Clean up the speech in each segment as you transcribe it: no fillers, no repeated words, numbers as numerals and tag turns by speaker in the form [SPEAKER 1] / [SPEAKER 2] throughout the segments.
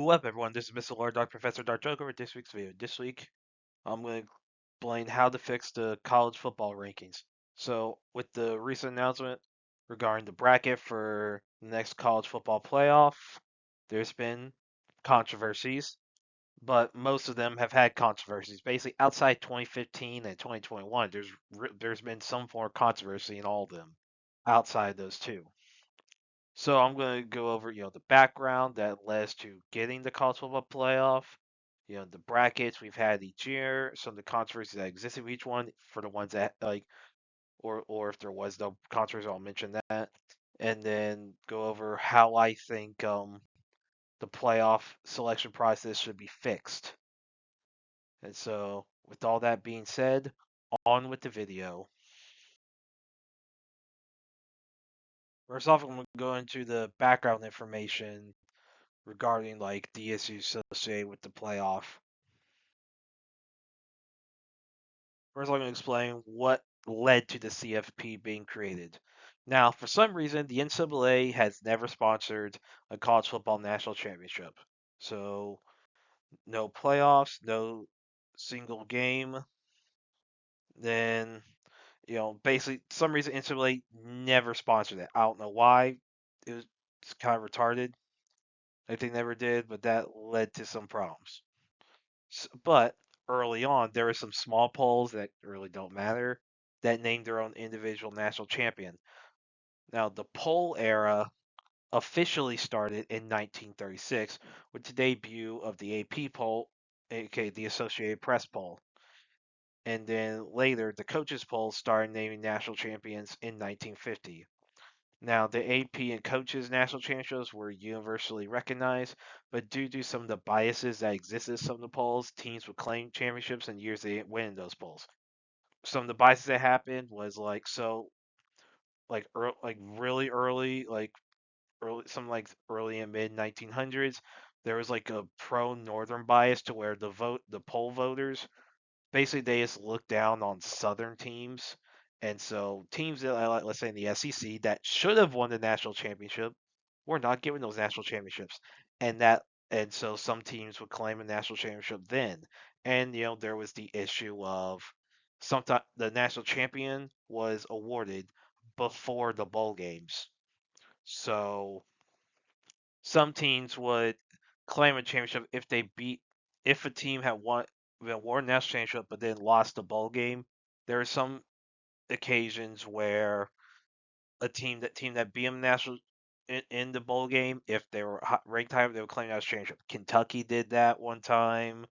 [SPEAKER 1] What up, everyone? This is Mr. Lord Dark Professor Dark Joker with this week's video. This week, I'm going to explain how to fix the college football rankings. So, with the recent announcement regarding the bracket for the next college football playoff, there's been controversies, but most of them have had controversies. Basically, outside 2015 and 2021, there's been some form of controversy in all of them. Outside those two. So I'm going to go over, the background that led to getting the college football playoff, the brackets we've had each year, some of the controversies that existed with each one for the ones that or if there was no controversy, I'll mention that, and then go over how I think the playoff selection process should be fixed. And so, with all that being said, on with the video. First off, I'm going to go into the background information regarding like the issues associated with the playoff. First, I'm going to explain what led to the CFP being created. Now, for some reason, the NCAA has never sponsored a college football national championship. So, no playoffs, no single game. Then, basically, some reason NCAA never sponsored it. I don't know why. It was kind of retarded. They never did, but that led to some problems. But early on, there were some small polls that really don't matter that named their own individual national champion. Now, the poll era officially started in 1936 with the debut of the AP poll, aka the Associated Press poll. And then later, the coaches poll started naming national champions in 1950. Now, the AP and coaches national championships were universally recognized, but due to some of the biases that existed in some of the polls, teams would claim championships in years they didn't win in those polls. Some of the biases that happened was really early, early and mid 1900s, there was like a pro northern bias to where the poll voters basically they just look down on Southern teams, and so teams that let's say in the SEC that should have won the national championship were not given those national championships, and so some teams would claim a national championship then, and there was the issue of sometimes the national champion was awarded before the bowl games, so some teams would claim a championship if a team had won a national championship but then lost the bowl game. There are some occasions where team that beat them national in the bowl game, if they were ranked higher, they would claim national championship. Kentucky did that one time.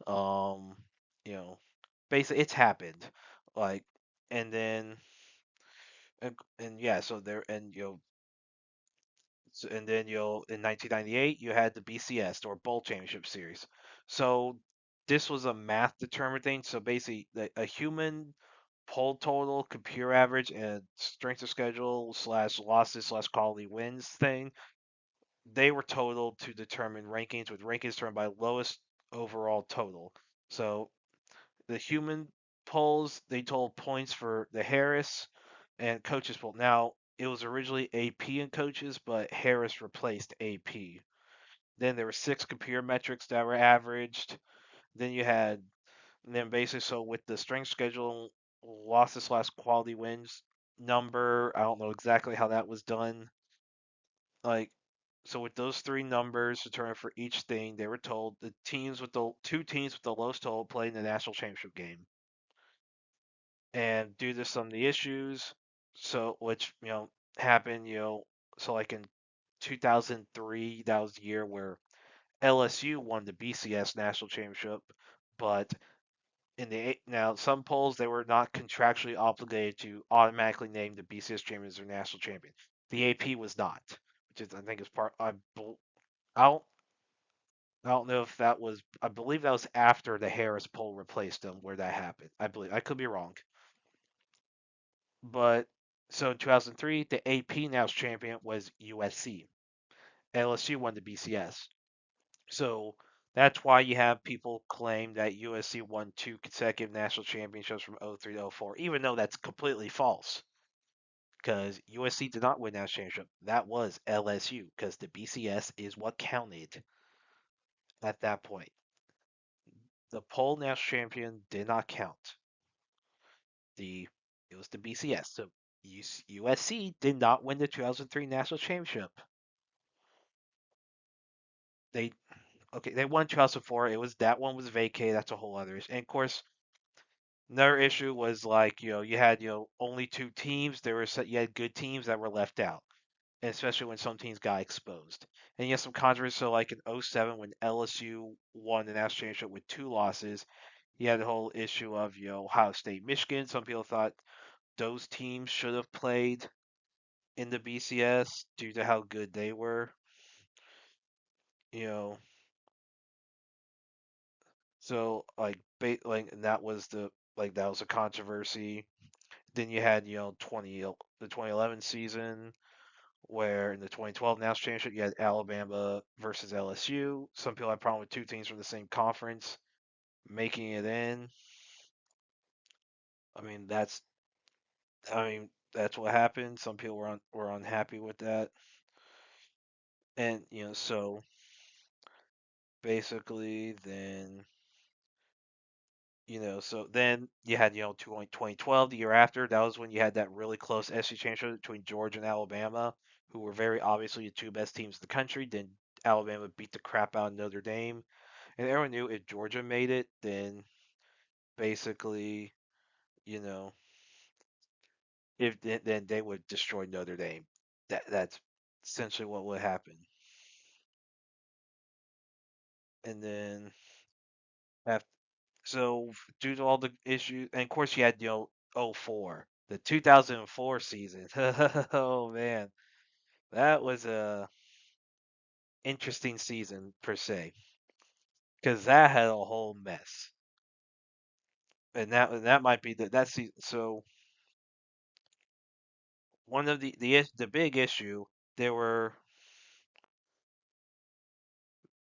[SPEAKER 1] Um, you know, basically it's happened. Like, and then and yeah, so there and and then in 1998 you had the BCS or Bowl Championship Series. So this was a math determined thing. So basically, a human poll total, computer average, and strength of schedule slash losses slash quality wins thing. They were totaled to determine rankings, with rankings determined by lowest overall total. So the human polls they totaled points for the Harris and coaches poll. Now it was originally AP and coaches, but Harris replaced AP. Then there were 6 computer metrics that were averaged. Then you had, and then basically, so with the strength schedule, losses slash quality wins number, I don't know exactly how that was done. Like, so with those 3 numbers determined for each thing, they were told the two teams with the lowest total played in the national championship game. And due to some of the issues, so which happened, so like in 2003, that was the year where LSU won the BCS national championship, but now some polls they were not contractually obligated to automatically name the BCS champions their national champion. The AP was not, which is I think is part. Don't I don't know if that was. I believe that was after the Harris poll replaced them where that happened. I believe I could be wrong, but so in 2003 the AP national champion was USC. LSU won the BCS. So that's why you have people claim that USC won 2 consecutive national championships from 03 to 04, even though that's completely false. Because USC did not win that championship. That was LSU, because the BCS is what counted. at that point. The poll national champion did not count. The It was the BCS. So USC did not win the 2003 national championship. They they won 2004. It was that one was vacated. That's a whole other issue. And of course, another issue was like you had only two teams. You had good teams that were left out, and especially when some teams got exposed. And you had some controversy. So like in '07 when LSU won the national championship with two losses, you had the whole issue of Ohio State, Michigan. Some people thought those teams should have played in the BCS due to how good they were. You know, so like that was that was a controversy. Then you had the 2011 season where in the 2012 national championship you had Alabama versus LSU. Some people had a problem with two teams from the same conference making it in. I mean that's I mean that's what happened. Some people were unhappy with that, and so basically then so then you had 2012 the year after. That was when you had that really close SEC championship between Georgia and Alabama, who were very obviously the two best teams in the country. Then Alabama beat the crap out of Notre Dame, and everyone knew if Georgia made it, then basically, you know, if then they would destroy Notre Dame. That's essentially what would happen. And then after, so due to all the issues, and of course you had '04, the 2004 season. Oh man, that was a interesting season per se because that had a whole mess, and that might be that season. So one of the big issue there were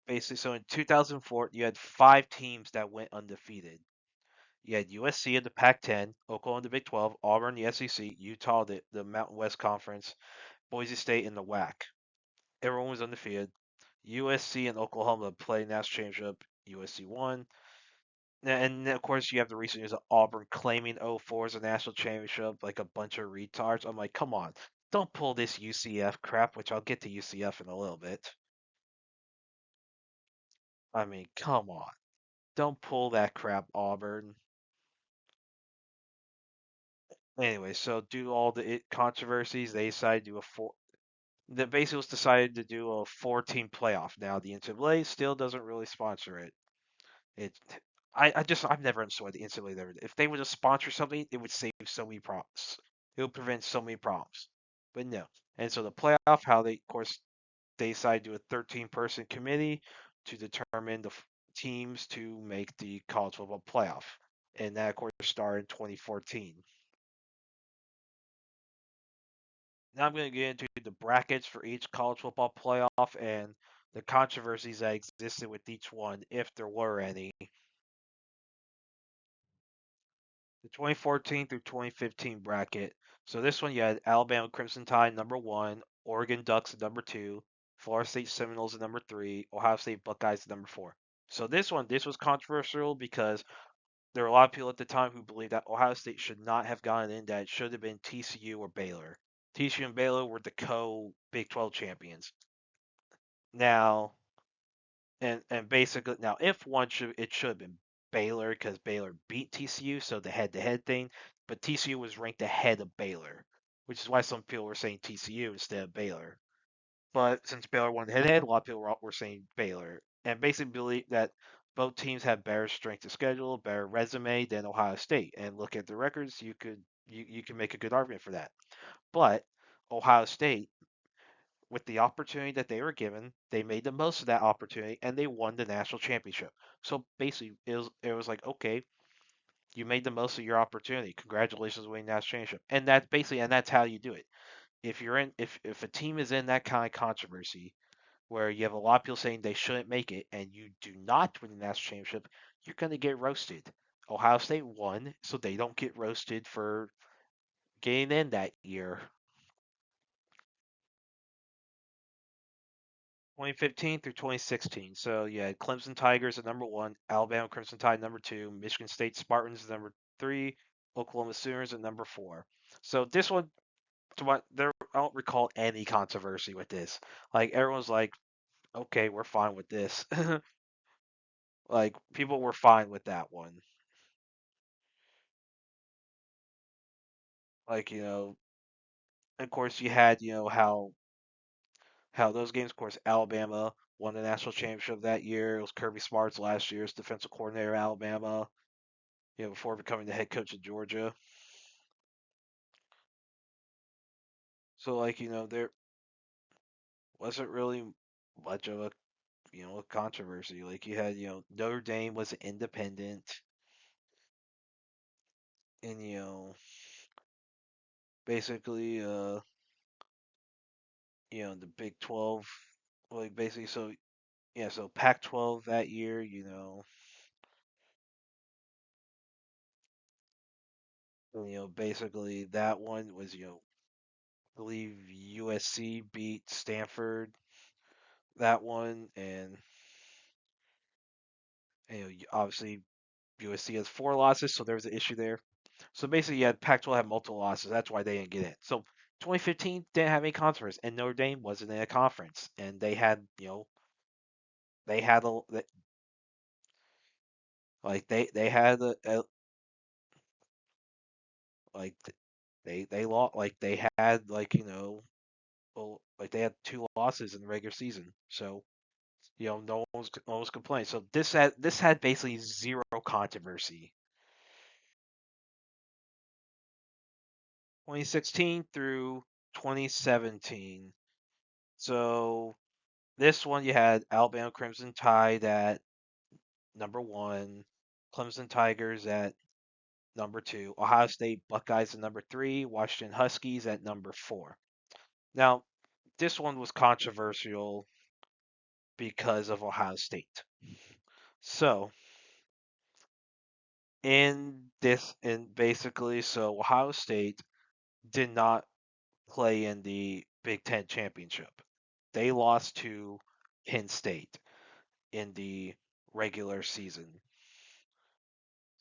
[SPEAKER 1] basically so in 2004 you had five teams that went undefeated. You had USC in the Pac-10, Oklahoma in the Big 12, Auburn in the SEC, Utah the Mountain West Conference, Boise State in the WAC. Everyone was undefeated. USC and Oklahoma played national championship. USC won. And of course, you have the recent news of Auburn claiming '04 as a national championship, like a bunch of retards. I'm like, come on, don't pull this UCF crap, which I'll get to UCF in a little bit. I mean, come on, don't pull that crap, Auburn. Anyway, so due to all the controversies, they decided to do a four. The basically was decided to do a four-team playoff. Now the NCAA still doesn't really sponsor it. It, I've never understood the NCAA ever. If they would have sponsored something, it would save so many problems. It would prevent so many problems. But no. And so the playoff, how they, of course, they decided to do a 13-person committee to determine the teams to make the college football playoff. And that, of course, started in 2014. Now I'm going to get into the brackets for each college football playoff and the controversies that existed with each one, if there were any. The 2014 through 2015 bracket. So this one you had Alabama Crimson Tide number one, Oregon Ducks at number two, Florida State Seminoles at number three, Ohio State Buckeyes at number four. So this was controversial because there were a lot of people at the time who believed that Ohio State should not have gotten in, that it should have been TCU or Baylor. TCU and Baylor were the co Big 12 champions. Now, and basically now if one should it should have been Baylor because Baylor beat TCU, so the head-to-head thing, but TCU was ranked ahead of Baylor, which is why some people were saying TCU instead of Baylor. But since Baylor won head-to-head, a lot of people were saying Baylor, and basically believe that both teams have better strength of schedule, better resume than Ohio State. And look at the records, you can make a good argument for that. But Ohio State, with the opportunity that they were given, they made the most of that opportunity and they won the national championship. So basically, it was like, okay, you made the most of your opportunity. Congratulations on winning the national championship. And that's how you do it. If a team is in that kind of controversy where you have a lot of people saying they shouldn't make it and you do not win the national championship, you're going to get roasted. Ohio State won, so they don't get roasted for getting in that year. 2015 through 2016. So you had Clemson Tigers at number one, Alabama Crimson Tide number two, Michigan State Spartans at number three, Oklahoma Sooners at number four. So this one, to what there, I don't recall any controversy with this. Like everyone's like, okay, we're fine with this. Like people were fine with that one. Like of course you had how those games. Of course, Alabama won the national championship that year. It was Kirby Smart's last year as defensive coordinator of Alabama. Before becoming the head coach of Georgia. So there wasn't really much of a controversy. Like you had Notre Dame was independent, and basically the Big 12, like basically. So yeah, so Pac-12 that year, basically that one was I believe USC beat Stanford that one, and obviously USC has four losses, so there was an issue there. So basically, yeah, Pac-12 had multiple losses. That's why they didn't get in. So 2015 didn't have any conference, and Notre Dame wasn't in a conference, and they had they had like they had like they lost, like they had well, like they had two losses in the regular season. So no one's complaining. So this had basically zero controversy. 2016 through 2017. So this one you had Alabama Crimson Tide at number one, Clemson Tigers at number two, Ohio State Buckeyes at number three, Washington Huskies at number four. Now, this one was controversial because of Ohio State. So, so Ohio State did not play in the Big Ten championship. They lost to Penn State in the regular season.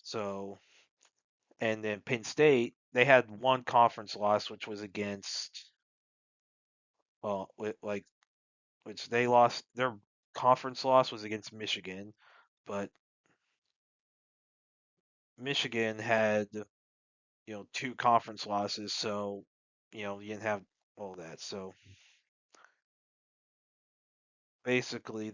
[SPEAKER 1] So, and then Penn State, they had one conference loss, which was against, well, which they lost. Their conference loss was against Michigan, but Michigan had, two conference losses, so, you didn't have all that. So basically,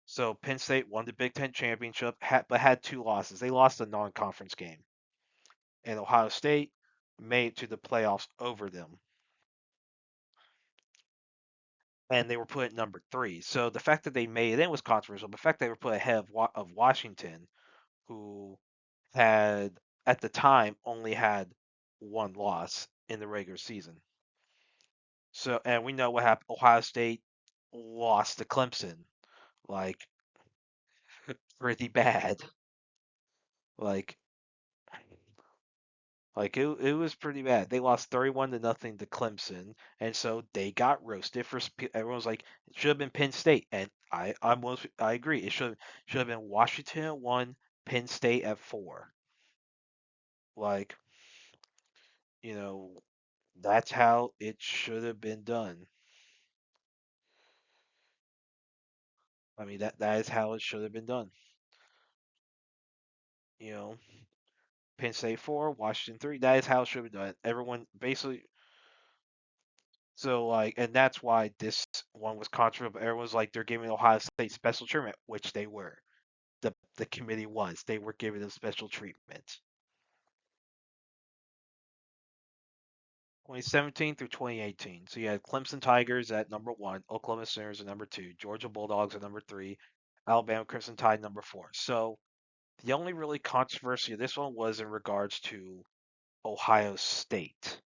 [SPEAKER 1] so Penn State won the Big Ten championship, but had two losses. They lost a non-conference game, and Ohio State made it to the playoffs over them, and they were put at number three. So the fact that they made it in was controversial. But the fact they were put ahead of Washington, who had at the time only had one loss in the regular season. So, and we know what happened. Ohio State lost to Clemson, like pretty bad. Like, it was pretty bad. They lost 31 to nothing to Clemson, and so they got roasted for. Everyone's like, it should have been Penn State, and I agree. It should have been Washington at one, Penn State at four. Like, you know, that's how it should have been done. I mean, that is how it should have been done. You know, Penn State four, Washington three. That is how it should have been done. Everyone basically. So and that's why this one was controversial. Everyone's like they're giving Ohio State special treatment, which they were. The committee was. They were giving them special treatment. 2017 through 2018. So you had Clemson Tigers at number one, Oklahoma Sooners at number two, Georgia Bulldogs at number three, Alabama Crimson Tide number four. So the only really controversy of this one was in regards to Ohio State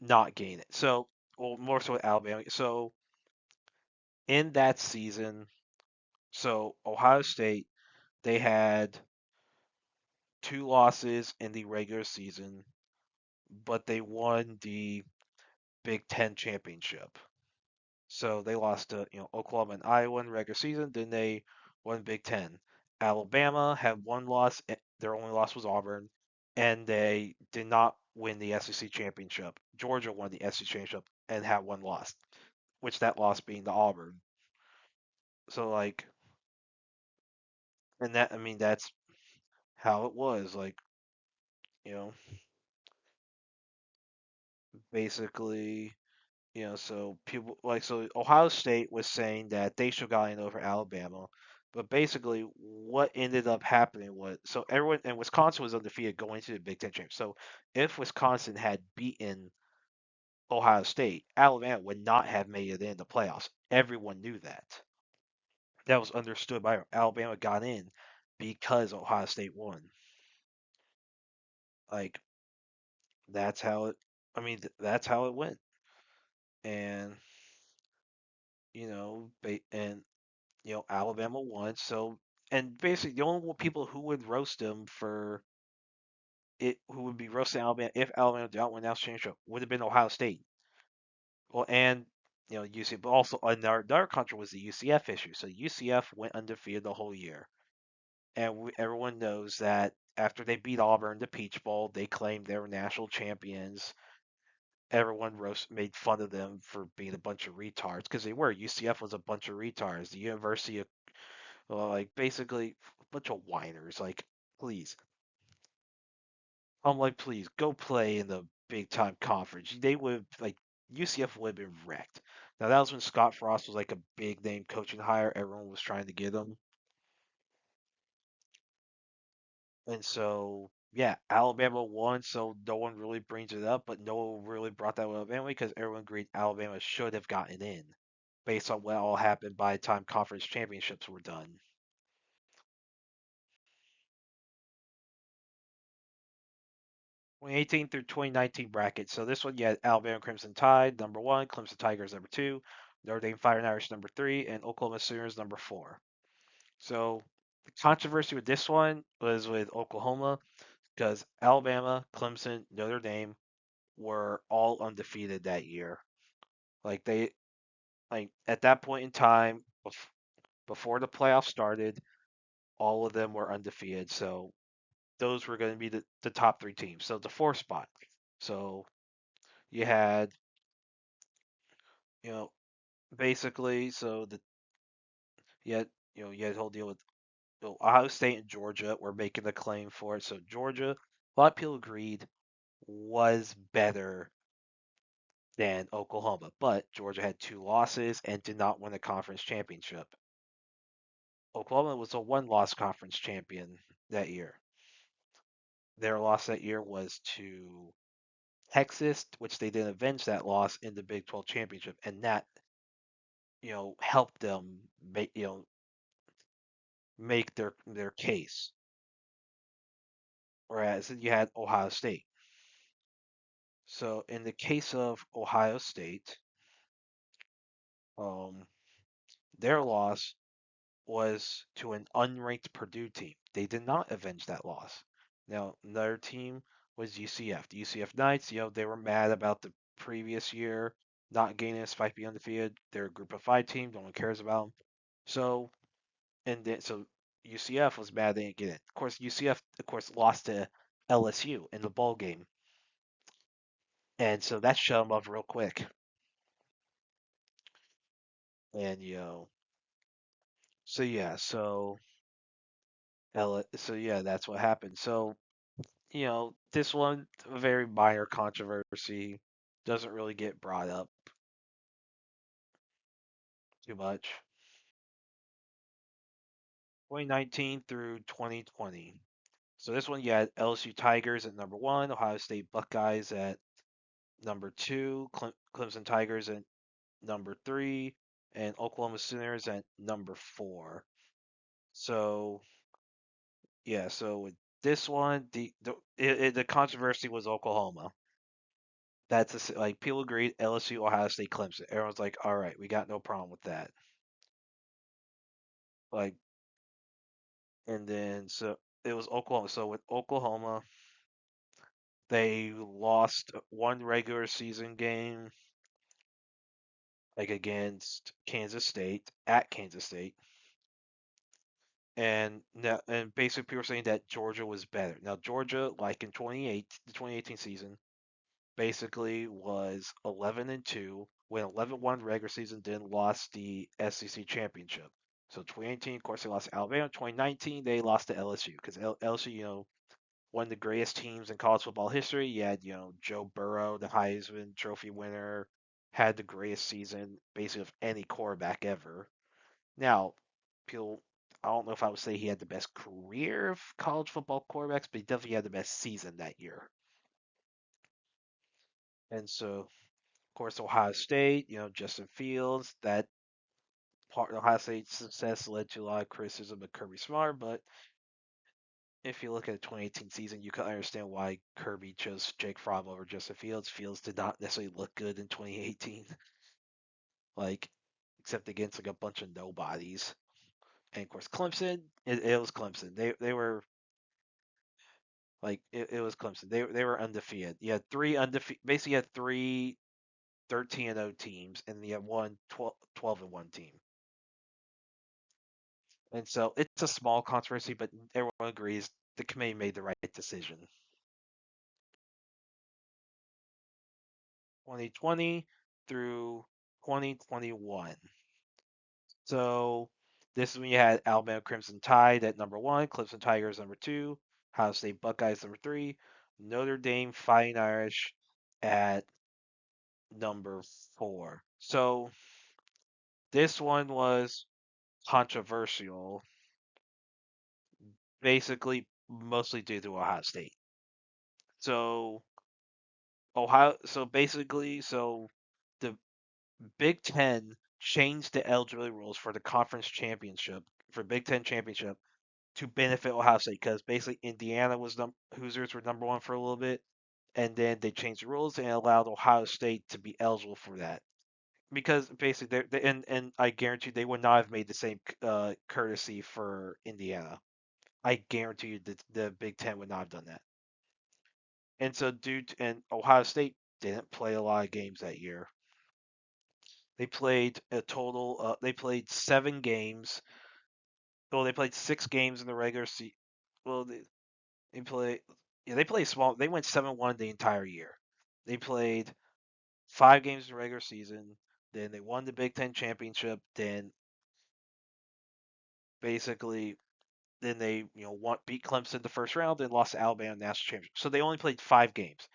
[SPEAKER 1] not getting it. So, well, more so Alabama. So in that season, so Ohio State, they had two losses in the regular season, but they won the Big Ten championship. So they lost to Oklahoma and Iowa in regular season. Then they won Big Ten. Alabama had one loss. Their only loss was Auburn, and they did not win the SEC championship. Georgia won the SEC championship and had one loss, which that loss being the Auburn. So like, and that I mean that's how it was. Like you know, basically so people so Ohio State was saying that they should have gotten over Alabama, but basically what ended up happening was so everyone and Wisconsin was undefeated going to the Big Ten championship. So if Wisconsin had beaten Ohio State, Alabama would not have made it in the playoffs. Everyone knew that. That was understood by Alabama got in because Ohio State won. Like that's how it. I mean that's how it went, and and Alabama won. So, and basically, the only people who would roast them for it, who would be roasting Alabama if Alabama did not win the national championship, would have been Ohio State. Well, and UCF, but also another country was the UCF issue. So UCF went undefeated the whole year, and everyone knows that after they beat Auburn the Peach Bowl, they claimed they were national champions. Everyone made fun of them for being a bunch of retards because they were. UCF was a bunch of retards. The University of like basically a bunch of whiners. Like, please, I'm like, please go play in the big time conference. They would like UCF would have been wrecked. Now that was when Scott Frost was like a big name coaching hire. Everyone was trying to get him, and so yeah, Alabama won. So no one really brings it up, but no one really brought that up anyway because everyone agreed Alabama should have gotten in based on what all happened by the time conference championships were done. 2018 through 2019 bracket. So this one, you had Alabama Crimson Tide number one, Clemson Tigers number two, Notre Dame Fighting Irish number three, and Oklahoma Sooners number four. So the controversy with this one was with Oklahoma because Alabama, Clemson, Notre Dame were all undefeated that year. Like they like at that point in time before the playoffs started, all of them were undefeated. So those were going to be the top three teams. So the fourth spot. So you had you know basically, so you had you had the whole deal with Ohio State and Georgia were making the claim for it. So Georgia, a lot of people agreed was better than Oklahoma, but Georgia had two losses and did not win the conference championship. Oklahoma was a one-loss conference champion that year. Their loss that year was to Texas, which they didn't avenge that loss in the Big 12 championship, and that helped them make their case. Whereas you had Ohio State. So in the case of Ohio State, um, their loss was to an unranked Purdue team. They did not avenge that loss. Now another team was UCF. The UCF Knights, they were mad about the previous year not gaining a spike be undefeated. They're a group of five team. No one cares about them. So so UCF was mad they didn't get it. Of course, UCF of course lost to LSU in the bowl game, and so that shut them up real quick. And so yeah, so yeah, that's what happened. So this one a very minor controversy, doesn't really get brought up too much. 2019 through 2020. So this one you had LSU Tigers at number one, Ohio State Buckeyes at number two, Clemson Tigers at number three, and Oklahoma Sooners at number four. So yeah, so with this one, the controversy was Oklahoma. Like people agreed LSU, Ohio State, Clemson. Everyone's like, all right, we got no problem with that. Like, and then so it was Oklahoma. So with Oklahoma, they lost one regular season game like against Kansas State at Kansas State, and now and basically people were saying that Georgia was better. Now Georgia, like in the 2018 season, basically was 11-2, went 11-1 regular season, then lost the SEC championship. So 2018, of course, they lost to Alabama. 2019, they lost to LSU because LSU, one of the greatest teams in college football history. You had, Joe Burrow, the Heisman Trophy winner, had the greatest season basically of any quarterback ever. Now, people, I don't know if I would say he had the best career of college football quarterbacks, but he definitely had the best season that year. And so, of course, Ohio State, Justin Fields, that part of Ohio State's success led to a lot of criticism of Kirby Smart, but if you look at the 2018 season, you can understand why Kirby chose Jake Fromm over Justin Fields. Fields did not necessarily look good in 2018, like except against like a bunch of nobodies. And of course, Clemson, it was Clemson. They were like it was Clemson. They were undefeated. You had three undefeated. Basically, you had three 13-0 teams, and you had one 12-1 team. And so it's a small controversy, but everyone agrees the committee made the right decision. 2020 through 2021. So this is when you had Alabama Crimson Tide at number one, Clemson Tigers number two, Ohio State Buckeyes number three, Notre Dame Fighting Irish at number four. So this one was controversial, basically mostly due to Ohio State. So so the Big Ten changed the eligibility rules for the conference championship for Big Ten championship to benefit Ohio State because basically Indiana was Hoosiers were number one for a little bit, and then they changed the rules and allowed Ohio State to be eligible for that because basically and I guarantee they would not have made the same courtesy for Indiana. I guarantee you that the Big Ten would not have done that. And so, and Ohio State didn't play a lot of games that year. They played a total. They played 7 games. Well, they played 6 games in the regular season. Well, they play. Yeah, they played small. They went 7-1 the entire year. They played 5 games in the regular season. Then they won the Big Ten championship. Then basically, then they beat Clemson the first round. Then lost to Alabama national championship. So they only played 5 games.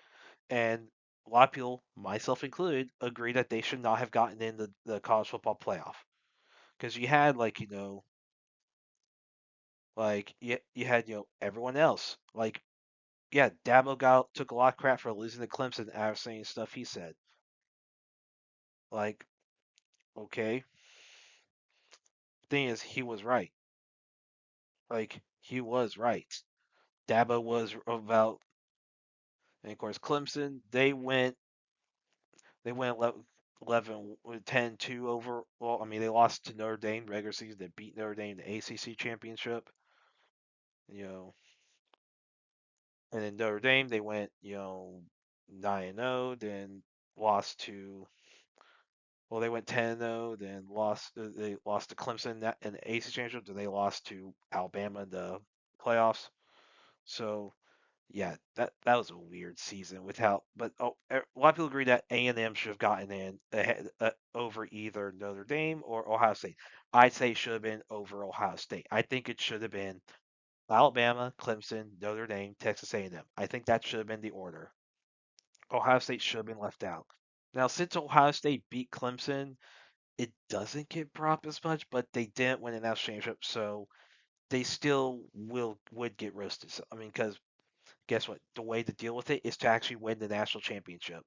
[SPEAKER 1] And a lot of people, myself included, agree that they should not have gotten in the college football playoff because you had you had everyone else yeah, Dabo took a lot of crap for losing to Clemson after saying stuff he said. Like, okay, thing is, he was right. Like, he was right. Dabo was about, and of course, Clemson, they went 11, 10-2 over. Well, I mean, they lost to Notre Dame regular season. They beat Notre Dame in the ACC championship. You know, and then Notre Dame, they went 9-0, then lost to well, they went 10-0, then lost. They lost to Clemson in the ACC championship. Then they lost to Alabama in the playoffs. So yeah, that was a weird season without. But a lot of people agree that A&M should have gotten in ahead over either Notre Dame or Ohio State. I'd say it should have been over Ohio State. I think it should have been Alabama, Clemson, Notre Dame, Texas A&M. I think that should have been the order. Ohio State should have been left out. Now, since Ohio State beat Clemson, it doesn't get brought up as much, but they didn't win a national championship, so they still would get roasted. So, I mean, because guess what? The way to deal with it is to actually win the national championship.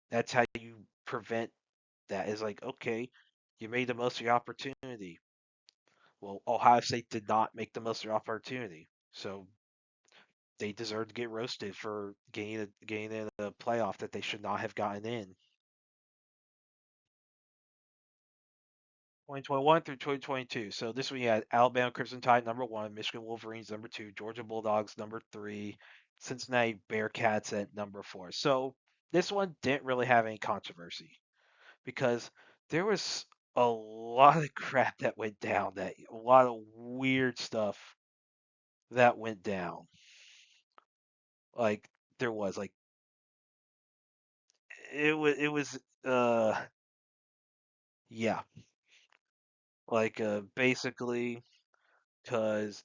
[SPEAKER 1] That's how you prevent that. Is like, okay, you made the most of your opportunity. Well, Ohio State did not make the most of their opportunity, so they deserve to get roasted for getting in a playoff that they should not have gotten in. 2021 through 2022. So this one you had Alabama Crimson Tide number one, Michigan Wolverines number two, Georgia Bulldogs number three, Cincinnati Bearcats at number four. So this one didn't really have any controversy because there was a lot of crap that went down. That a lot of weird stuff that went down. Like there was like it was yeah, like basically because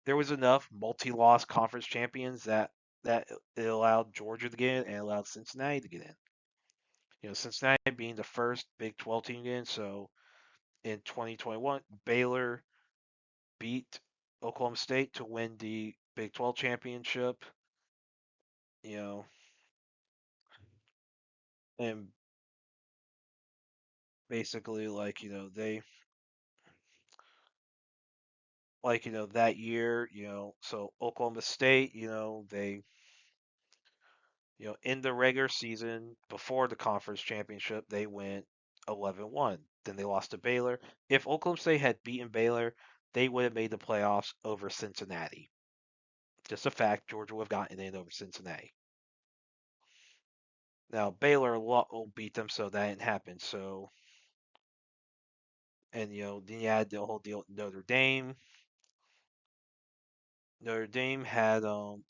[SPEAKER 1] there was enough multi-loss conference champions that it allowed Georgia to get in and allowed Cincinnati to get in. Cincinnati being the first Big 12 team to get in. So in 2021, Baylor beat Oklahoma State to win the Big 12 championship. You know, and basically they that year. So Oklahoma State. They in the regular season before the conference championship, they went 11-1. Then they lost to Baylor. If Oklahoma State had beaten Baylor, they would have made the playoffs over Cincinnati. Just a fact, Georgia would have gotten in over Cincinnati. Now Baylor will beat them, so that didn't happen. So, and then you had the whole deal with Notre Dame. Notre Dame had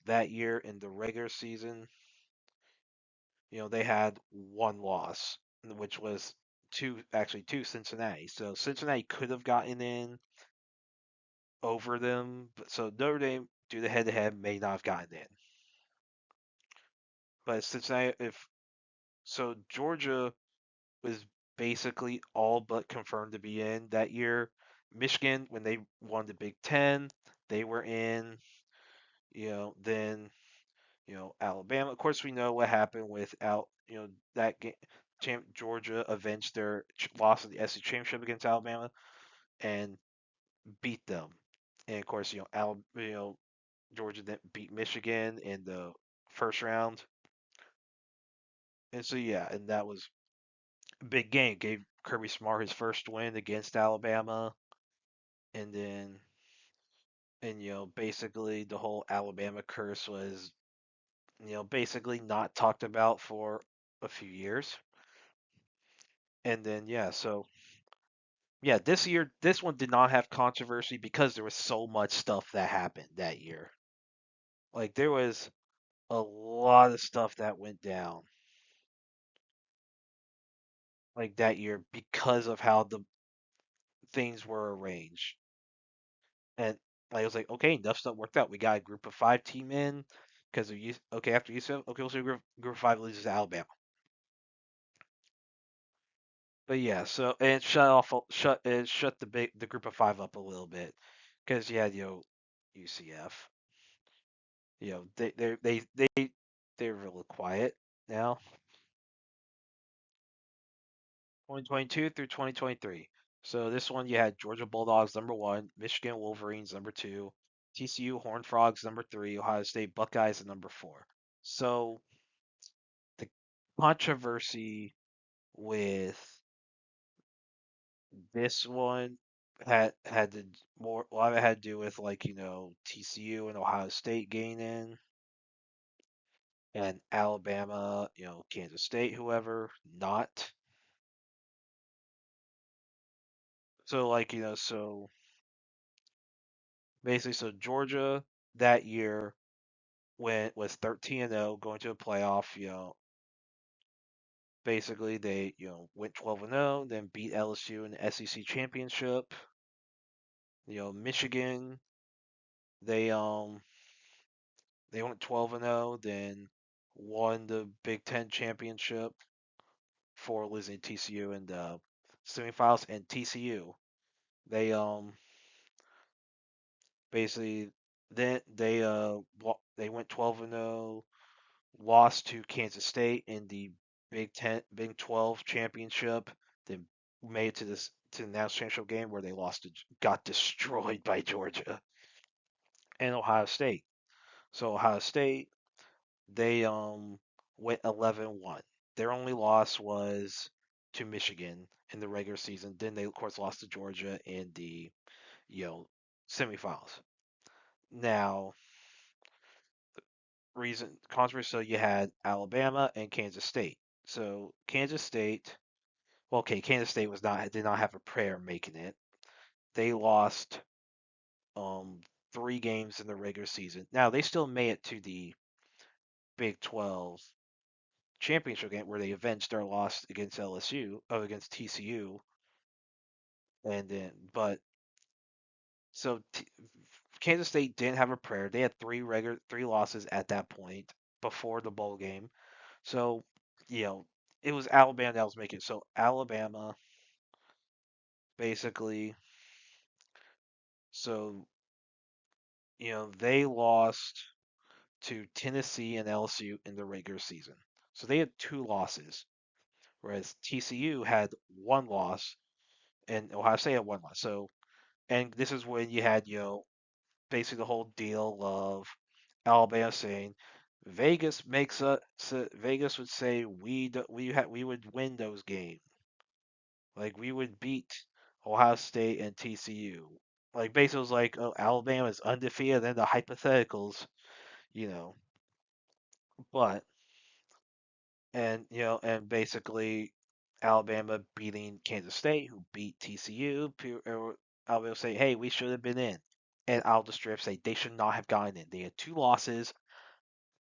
[SPEAKER 1] that year in the regular season, they had one loss, which was two Cincinnati. So Cincinnati could have gotten in over them, but so Notre Dame, due to head to head, may not have gotten in. But Cincinnati, if so, Georgia was basically all but confirmed to be in that year. Michigan, when they won the Big Ten, they were in. Then Alabama. Of course, we know what happened with Al. That game. Georgia avenged their loss of the SEC championship against Alabama and beat them. And of course, Georgia then beat Michigan in the first round. And so yeah, and that was a big game. Gave Kirby Smart his first win against Alabama, and then basically the whole Alabama curse was basically not talked about for a few years. And then yeah, so yeah, this one did not have controversy because there was so much stuff that happened that year. Like there was a lot of stuff that went down like that year because of how the things were arranged. And I was like, okay, enough stuff worked out. We got a group of five team in because of you. Okay, after UCF, okay, we'll see group of five loses to Alabama. But yeah, so and shut the group of five up a little bit because you had UCF. They're really quiet now. 2022 through 2023. So this one you had Georgia Bulldogs number one, Michigan Wolverines number two, TCU Horned Frogs number three, Ohio State Buckeyes at number four. So the controversy with this one had to more a lot of it had to do with TCU and Ohio State gaining and Alabama, Kansas State, whoever not. So so basically so Georgia that year was 13-0 going to a playoff. Basically they went 12-0, then beat LSU in the SEC championship. Michigan they they went 12-0, then won the Big Ten championship for losing TCU in the semifinals. And TCU they basically then they went 12-0, lost to Kansas State in the Big 12 championship. Then made it to the national championship game where they got destroyed by Georgia and Ohio State. So Ohio State they went 11-1. Their only loss was to Michigan in the regular season. Then they of course lost to Georgia in the you know semifinals. Now reason controversy. So you had Alabama and Kansas State. So Kansas State well, okay, Kansas State did not have a prayer making it. They lost um 3 games in the regular season. Now they still made it to the Big 12 championship game where they avenged their loss against LSU, against TCU, and then so Kansas State didn't have a prayer. They had three losses at that point before the bowl game. So, you know, it was Alabama that was making it. So Alabama basically, so they lost to Tennessee and LSU in the regular season. So they had 2 losses, whereas TCU had 1 loss and Ohio State had 1 loss. So, and this is when you had, basically the whole deal of Alabama saying Vegas would say we would win those games. Like we would beat Ohio State and TCU. Like basically it was like, oh, Alabama is undefeated, then the hypotheticals, you know. But and basically Alabama beating Kansas State, who beat TCU. Alabama say, hey, we should have been in. And Aldo Strip say they should not have gotten in. They had 2 losses.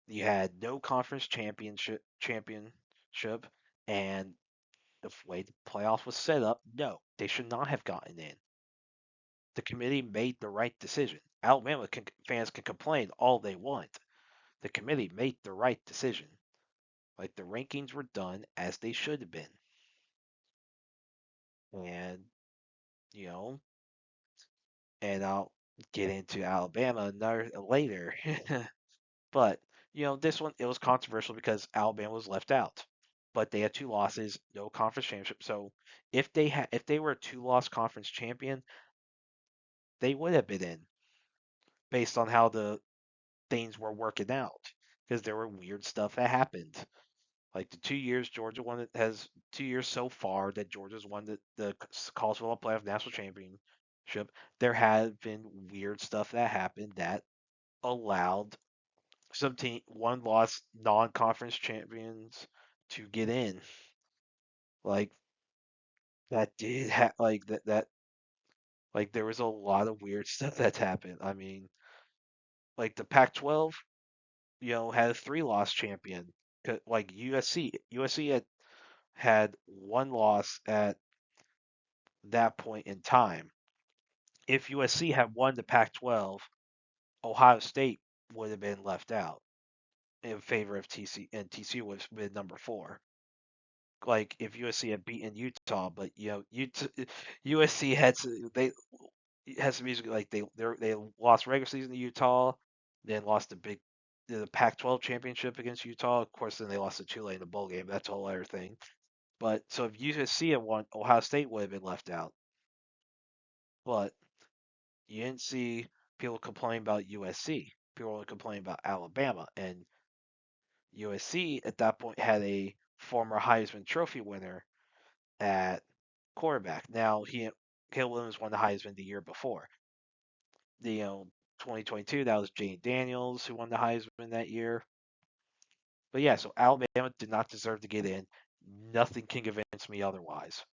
[SPEAKER 1] You had no conference championship, and the way the playoff was set up, no, they should not have gotten in. The committee made the right decision. Fans can complain all they want. The committee made the right decision. Like the rankings were done as they should have been. And, you know, and I'll get into Alabama later. But, this one, it was controversial because Alabama was left out. But they had 2 losses, no conference championship. So if they were a 2-loss conference champion, they would have been in based on how the things were working out because there were weird stuff that happened. Like the 2 years Georgia won it has 2 years so far that Georgia's won the college football playoff national championship. There have been weird stuff that happened that allowed some team one loss non-conference champions to get in. Like that did like that like there was a lot of weird stuff that's happened. I mean, like the Pac-12, had a 3-loss champion. Like USC had 1 loss at that point in time. If USC had won the Pac-12, Ohio State would have been left out in favor of TC, and TCU would have been number 4. Like if USC had beaten Utah, but USC they had some music like they lost regular season to Utah, then lost the Pac-12 championship against Utah. Of course, then they lost to Tulane in the bowl game. That's a whole other thing. But so if USC had won, Ohio State would have been left out. But you didn't see people complain about USC. People were complaining about Alabama, and USC at that point had a former Heisman Trophy winner at quarterback. Now Caleb Williams won the Heisman the year before. The 2022 that was Jane Daniels who won the Heisman that year. But yeah, so Alabama did not deserve to get in. Nothing can convince me otherwise.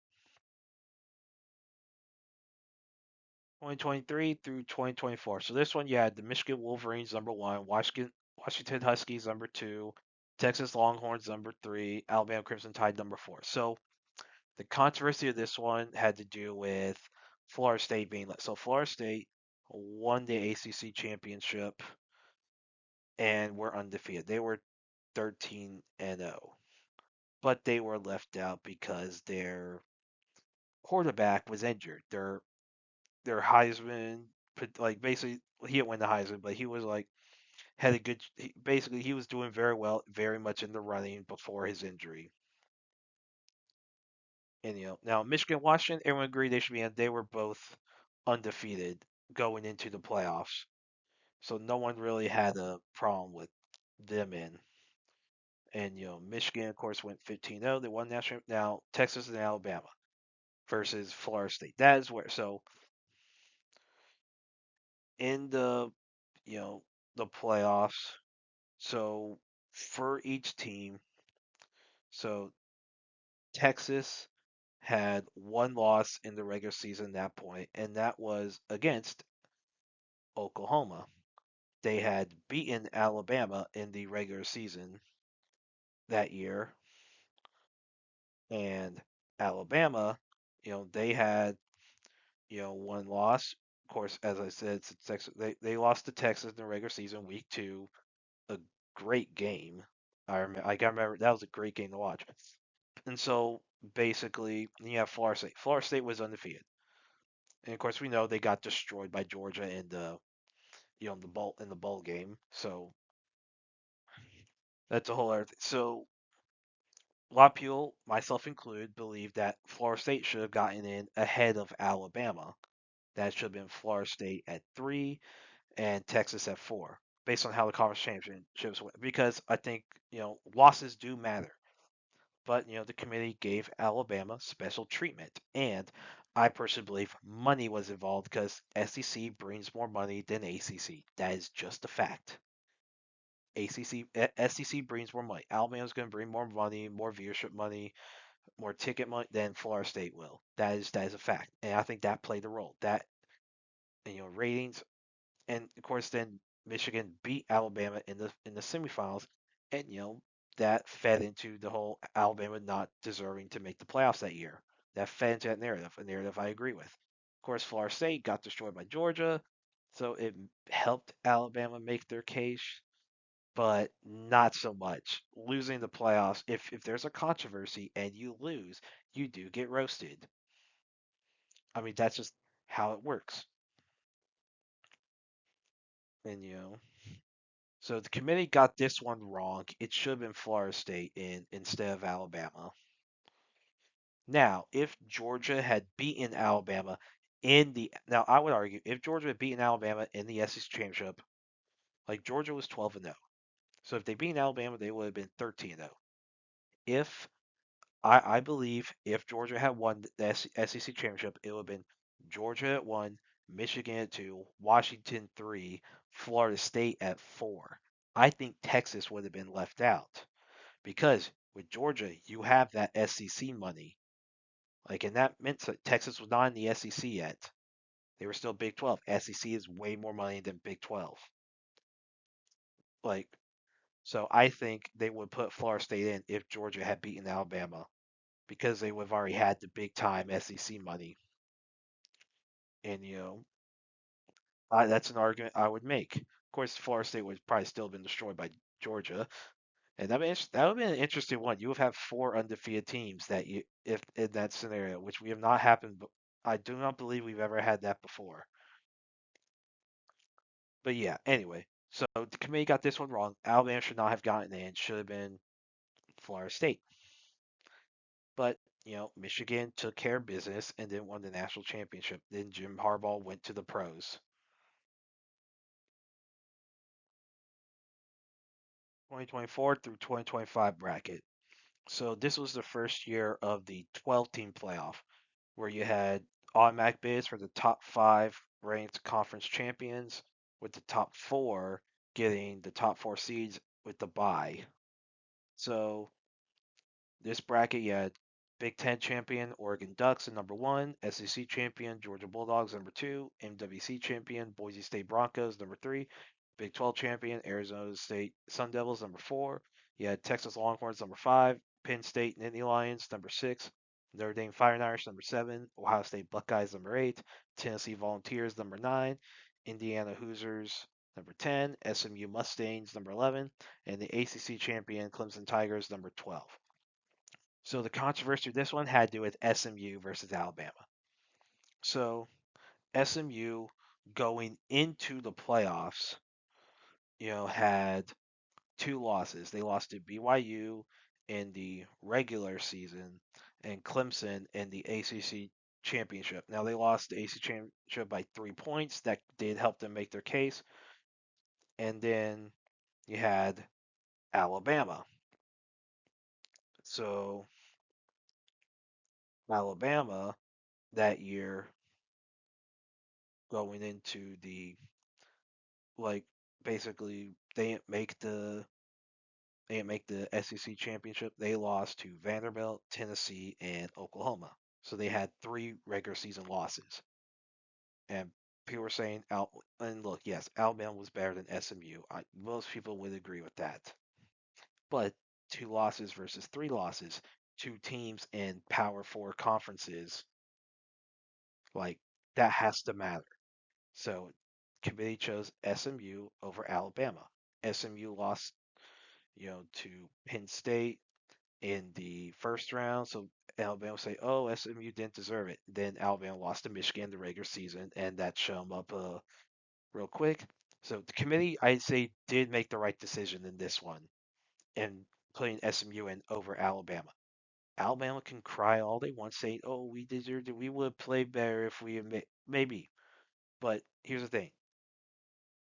[SPEAKER 1] 2023 through 2024. So this one you had the Michigan Wolverines #1, Washington Huskies #2, Texas Longhorns #3, Alabama Crimson Tide #4. So the controversy of this one had to do with Florida State being let. So Florida State won the ACC championship and were undefeated. They were 13-0, but they were left out because their quarterback was injured. Their Heisman, like basically he didn't win the Heisman, but he was like had a good. Basically, he was doing very well, very much in the running before his injury. And now Michigan, Washington, everyone agreed they should be in. They were both undefeated going into the playoffs, so no one really had a problem with them in. And Michigan, of course, went 15-0. They won national. Now Texas and Alabama versus Florida State. That is where. So in the playoffs. So for each team, so Texas had one loss in the regular season at that point, and that was against Oklahoma. They had beaten Alabama in the regular season that year, and Alabama, they had, one loss. Of course, as I said, Texas, they lost to Texas in the regular season, week two, a great game. I can remember that was a great game to watch. And so basically, you have Florida State. Florida State was undefeated, and of course we know they got destroyed by Georgia in the bowl game. So that's a whole other thing. So a lot of people, myself included, believe that Florida State should have gotten in ahead of Alabama. That should have been Florida State at 3 and Texas at 4, based on how the conference championships went. Because I think losses do matter. But the committee gave Alabama special treatment, and I personally believe money was involved because SEC brings more money than ACC. That is just a fact. SEC brings more money. Alabama's going to bring more money, more viewership money, more ticket money than Florida State will. That is a fact, and I think that played a role. That ratings, and of course then Michigan beat Alabama in the semifinals, and that fed into the whole Alabama not deserving to make the playoffs that year. That fed into that narrative, a narrative I agree with. Of course, Florida State got destroyed by Georgia, so it helped Alabama make their case, but not so much. Losing the playoffs, if there's a controversy and you lose, you do get roasted. I mean, that's just how it works. And so the committee got this one wrong. It should have been Florida State instead of Alabama. Now, if Georgia had beaten Alabama now I would argue if Georgia had beaten Alabama in the SEC championship, like Georgia was 12-0. So if they beat Alabama, they would have been 13-0. If I believe if Georgia had won the SEC championship, it would have been Georgia at 1, Michigan at 2, Washington 3, Florida State at 4. I think Texas would have been left out because with Georgia, you have that SEC money. And that meant that Texas was not in the SEC yet. They were still Big 12. SEC is way more money than Big 12. Like, so I think they would put Florida State in if Georgia had beaten Alabama because they would have already had the big time SEC money. And that's an argument I would make. Of course, Florida State would probably still been destroyed by Georgia, and that would be an interesting one. You would have four undefeated teams that you if in that scenario, which we have not happened. But I do not believe we've ever had that before. But yeah, anyway, so the committee got this one wrong. Alabama should not have gotten in. Should have been Florida State. But Michigan took care of business and then won the national championship. Then Jim Harbaugh went to the pros. 2024 through 2025 bracket. So this was the first year of the 12-team playoff, where you had automatic bids for the top five ranked conference champions, with the top four getting the top four seeds with the bye. So this bracket, you had Big Ten champion Oregon Ducks at number one, SEC champion Georgia Bulldogs number two, MWC champion Boise State Broncos number three, Big 12 champion Arizona State Sun Devils number four. You had Texas Longhorns number five, Penn State Nittany Lions number six, Notre Dame Fighting Irish number seven, Ohio State Buckeyes number eight, Tennessee Volunteers number nine, Indiana Hoosiers number 10, SMU Mustangs number 11, and the ACC champion Clemson Tigers number 12. So the controversy of this one had to do with SMU versus Alabama. So SMU going into the playoffs, had two losses. They lost to BYU in the regular season and Clemson in the ACC championship. Now they lost the ACC championship by 3 points. That did help them make their case. And then you had Alabama. So Alabama that year going into the like basically they didn't make the SEC championship. They lost to Vanderbilt, Tennessee, and Oklahoma. So they had three regular season losses. And people were saying, and look, yes, Alabama was better than SMU. Most people would agree with that. But two losses versus three losses, two teams in Power Four conferences, like that has to matter. So committee chose SMU over Alabama. SMU lost, to Penn State in the first round. So Alabama say, "Oh, SMU didn't deserve it." Then Alabama lost to Michigan in the regular season, and that shut them up real quick. So the committee, I'd say, did make the right decision in this one, and putting SMU in over Alabama. Alabama can cry all they want, saying, "Oh, we deserved it. We would have played better if we maybe." But here's the thing: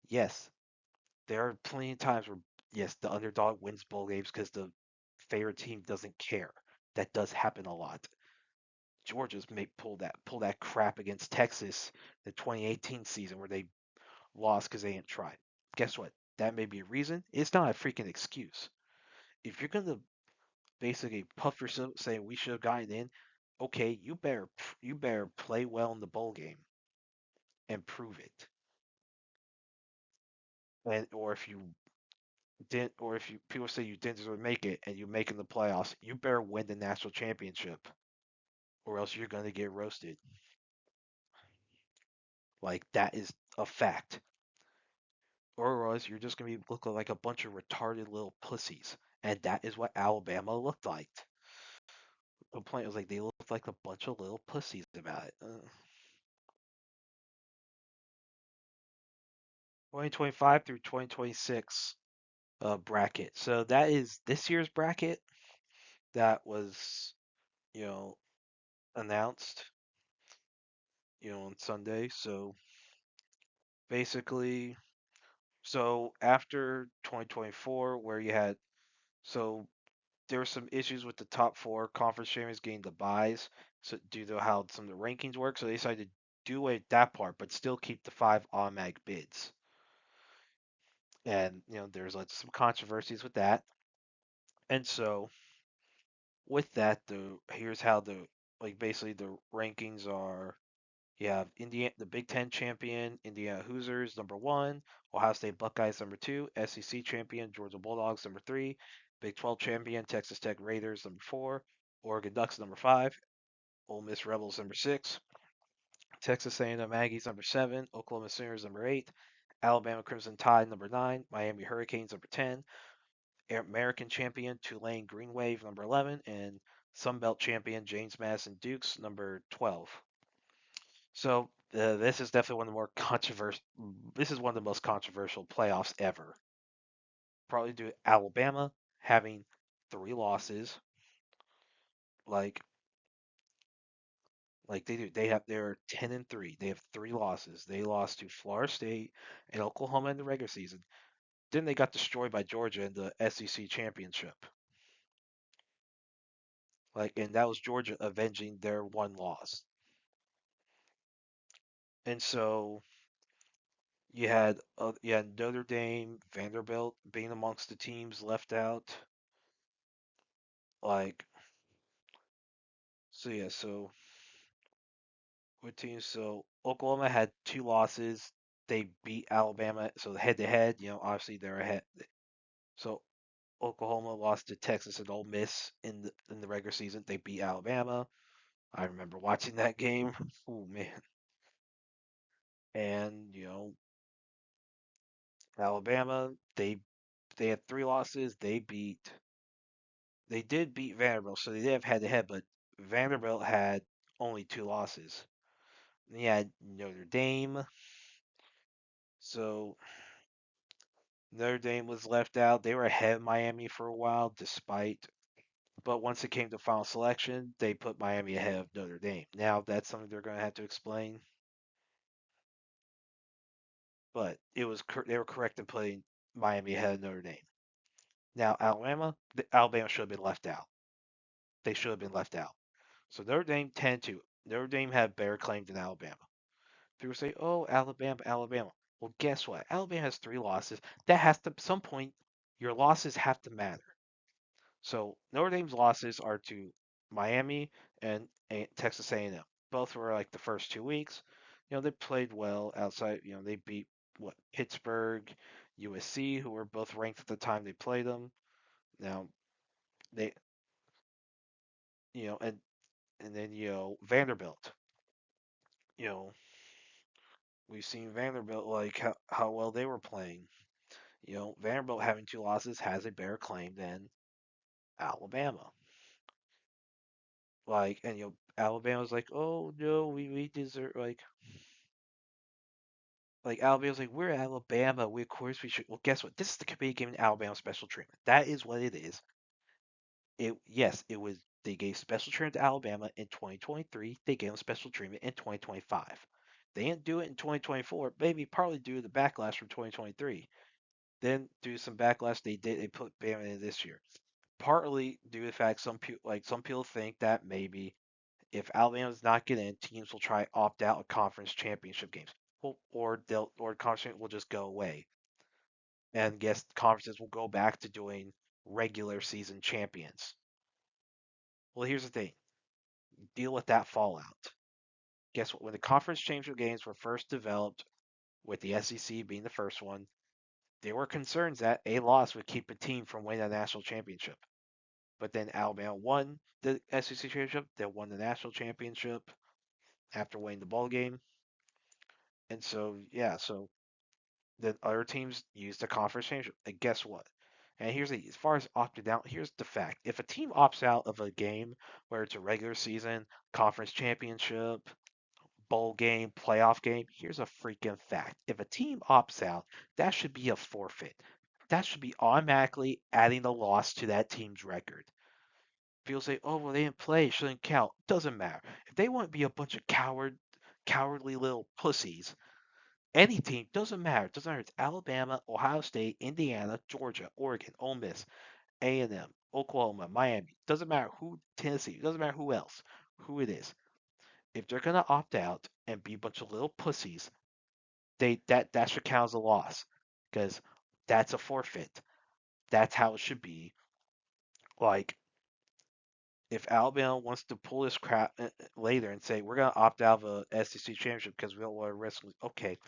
[SPEAKER 1] yes, there are plenty of times where yes, the underdog wins bowl games because the favorite team doesn't care. That does happen a lot. Georgia's may pull that crap against Texas the 2018 season where they lost because they didn't try. Guess what? That may be a reason. It's not a freaking excuse. If you're gonna basically puff yourself saying we should have gotten in, okay, you better play well in the bowl game and prove it. And or if you people say you didn't deserve to make it and you make it in the playoffs, you better win the national championship, or else you're gonna get roasted. Like that is a fact. Or else you're just gonna be looking like a bunch of retarded little pussies. And that is what Alabama looked like. The point was like they looked like a bunch of little pussies about it. 2025 through 2026 bracket. So that is this year's bracket that was, you know, announced, on Sunday. So basically, so after 2024, where you had, so there were some issues with the top four conference champions getting the buys, so due to how some of the rankings work. So they decided to do away with that part, but still keep the five automatic bids. And there's like some controversies with that. And so with that, the here's how the like basically the rankings are. You have Indiana, the Big Ten champion, Indiana Hoosiers number one, Ohio State Buckeyes number two, SEC champion, Georgia Bulldogs number three, Big 12 champion, Texas Tech Raiders number four, Oregon Ducks number five, Ole Miss Rebels number six, Texas A&M Aggies number seven, Oklahoma Sooners number eight, Alabama Crimson Tide number nine, Miami Hurricanes number 10, American champion Tulane Green Wave number 11, and Sun Belt champion James Madison Dukes number 12. So this is definitely one of the more controversial. This is one of the most controversial playoffs ever. Probably due to Alabama having three losses, like they do. They're 10-3. They have three losses. They lost to Florida State and Oklahoma in the regular season. Then they got destroyed by Georgia in the SEC championship. And that was Georgia avenging their one loss. And so you had Notre Dame, Vanderbilt being amongst the teams left out. Like so what teams? So Oklahoma had two losses. They beat Alabama, so head to head, obviously they're ahead. So Oklahoma lost to Texas and Ole Miss in the regular season. They beat Alabama. I remember watching that game. Oh man. And Alabama, they had three losses. They did beat Vanderbilt, so they did have head to head, but Vanderbilt had only two losses. They had Notre Dame. So Notre Dame was left out. They were ahead of Miami for a while, but once it came to final selection, they put Miami ahead of Notre Dame. Now that's something they're going to have to explain. But they were correct in putting Miami ahead of Notre Dame. Now Alabama should have been left out. They should have been left out. So Notre Dame 10-2. Notre Dame had better claim than Alabama. People say, "Oh, Alabama, Alabama." Well, guess what? Alabama has three losses. That has to, at some point, your losses have to matter. So Notre Dame's losses are to Miami and Texas A&M. Both were like the first 2 weeks. They played well outside. They beat what Pittsburgh, USC, who were both ranked at the time they played them. Now they, and then Vanderbilt. You know, we've seen Vanderbilt like how well they were playing. Vanderbilt having 2 losses has a better claim than Alabama. Like, and Alabama's like, oh no, we deserve like Alabama's like, we're Alabama. Of course we should. Well, guess what? This is the committee giving Alabama special treatment. That is what it is. Yes, it was. They gave special treatment to Alabama in 2023. They gave them special treatment in 2025. They didn't do it in 2024. Maybe partly due to the backlash from 2023. Then due to some backlash, they did. They put Bama in this year. Partly due to the fact some people think that maybe if Alabama's not getting in, teams will try opt out of conference championship games. Well, or conference will just go away, and guess conferences will go back to doing regular season champions. Well, here's the thing: deal with that fallout. Guess what? When the conference championship games were first developed, with the SEC being the first one, there were concerns that a loss would keep a team from winning a national championship. But then Alabama won the SEC championship, they won the national championship after winning the bowl game, and so yeah, so the other teams use the conference championship. And guess what? And as far as opted out, here's the fact. If a team opts out of a game, where it's a regular season, conference championship, bowl game, playoff game, here's a freaking fact. If a team opts out, that should be a forfeit. That should be automatically adding a loss to that team's record. People say, oh, well, they didn't play, it shouldn't count. Doesn't matter. If they want to be a bunch of cowardly little pussies, any team, doesn't matter. Doesn't matter. It's Alabama, Ohio State, Indiana, Georgia, Oregon, Ole Miss, A&M, Oklahoma, Miami. Doesn't matter who, Tennessee. Doesn't matter who else, who it is. If they're gonna opt out and be a bunch of little pussies, that should count as a loss, because that's a forfeit. That's how it should be. Like, if Alabama wants to pull this crap later and say we're gonna opt out of a SEC championship because we don't want to risk, okay,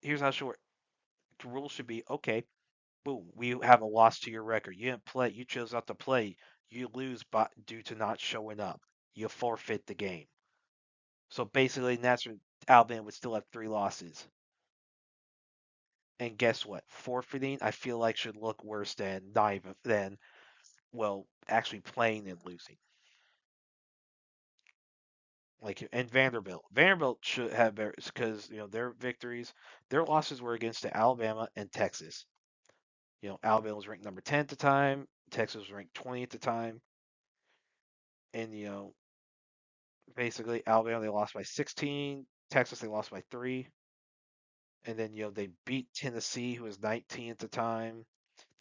[SPEAKER 1] here's how it should work. The rule should be okay. Boom, we have a loss to your record. You didn't play. You chose not to play. You lose due to not showing up. You forfeit the game. So basically, Alabama would still have 3 losses. And guess what? Forfeiting, I feel like should look worse than not even than well, actually playing and losing. Like, and Vanderbilt should have better because their victories, their losses were against Alabama and Texas. Alabama was ranked number 10 at the time. Texas was ranked 20 at the time, and basically Alabama they lost by 16. Texas they lost by 3, and then they beat Tennessee who was 19 at the time.